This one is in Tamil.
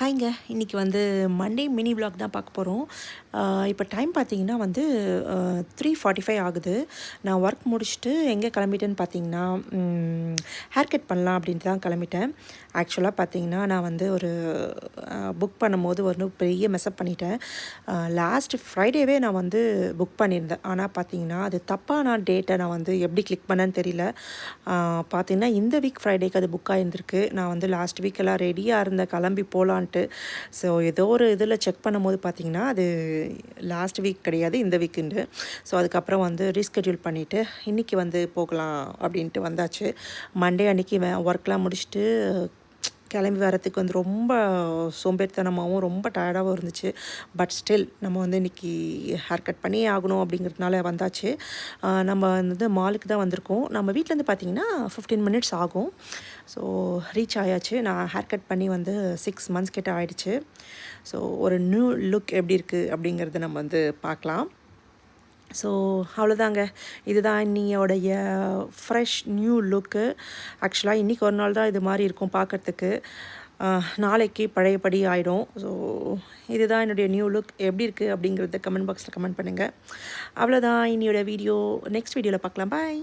ஹாய்ங்க. இன்றைக்கி வந்து மண்டே மினி விலாக் தான் பார்க்க போகிறோம். இப்போ டைம் பார்த்தீங்கன்னா வந்து 3:45 ஆகுது. நான் ஒர்க் முடிச்சுட்டு எங்கே கிளம்பிட்டேன்னு பார்த்தீங்கன்னா, ஹேர் கட் பண்ணலாம் அப்படின்ட்டு தான் கிளம்பிட்டேன். ஆக்சுவலாக பார்த்தீங்கன்னா, நான் வந்து ஒரு புக் பண்ணும்போது ஒரு பெரிய மெஸ்அப் பண்ணிட்டேன். லாஸ்ட் ஃப்ரைடேவே நான் வந்து புக் பண்ணியிருந்தேன். ஆனால் பார்த்தீங்கன்னா, அது தப்பான டேட்டை நான் வந்து எப்படி கிளிக் பண்ணேன்னு தெரியல. பார்த்தீங்கன்னா, இந்த வீக் ஃப்ரைடேக்கு அது புக் ஆகியிருந்திருக்கு. நான் வந்து லாஸ்ட் வீக் எல்லாம் ரெடியாக இருந்தேன் கிளம்பி போகலான்ட்டு. ஸோ ஏதோ ஒரு இதில் செக் பண்ணும்போது பார்த்தீங்கன்னா, அது லாஸ்ட் வீக் கிடையாது, இந்த வீக்குண்டு. ஸோ அதுக்கப்புறம் வந்து ரீஸ்கெட்யூல் பண்ணிவிட்டு இன்றைக்கி வந்து போகலாம் அப்படின்ட்டு வந்தாச்சு. மண்டே அன்றைக்கி ஒர்க்லாம் முடிச்சுட்டு கிளம்பி வரத்துக்கு வந்து ரொம்ப சோம்பேறித்தனமாகவும் ரொம்ப டயர்டாகவும் இருந்துச்சு. பட் ஸ்டில் நம்ம வந்து இன்றைக்கி ஹேர் கட் பண்ணியே ஆகணும் அப்படிங்கிறதுனால வந்தாச்சு. நம்ம வந்து மாலுக்கு தான் வந்திருக்கோம். நம்ம வீட்டிலேருந்து பார்த்திங்கன்னா 15 மினிட்ஸ் ஆகும். ஸோ ரீச் ஆயாச்சு. நான் ஹேர் கட் பண்ணி வந்து 6 மந்த்ஸ் கிட்ட ஆகிடுச்சு. ஸோ ஒரு நியூ லுக் எப்படி இருக்குது அப்படிங்கிறத நம்ம வந்து பார்க்கலாம். ஸோ அவ்வளோதாங்க. இதுதான் இன்னையோடைய ஃப்ரெஷ் நியூ லுக்கு. ஆக்சுவலாக இன்றைக்கி ஒரு நாள் தான் இது மாதிரி இருக்கும் பார்க்குறதுக்கு. நாளைக்கு பழையபடி ஆகிடும். ஸோ இதுதான் என்னுடைய நியூ லுக். எப்படி இருக்குது அப்படிங்கிறத கமெண்ட் பாக்ஸில் கமெண்ட் பண்ணுங்கள். அவ்வளோதான் இன்னையோட வீடியோ. நெக்ஸ்ட் வீடியோவில் பார்க்கலாம். பாய்.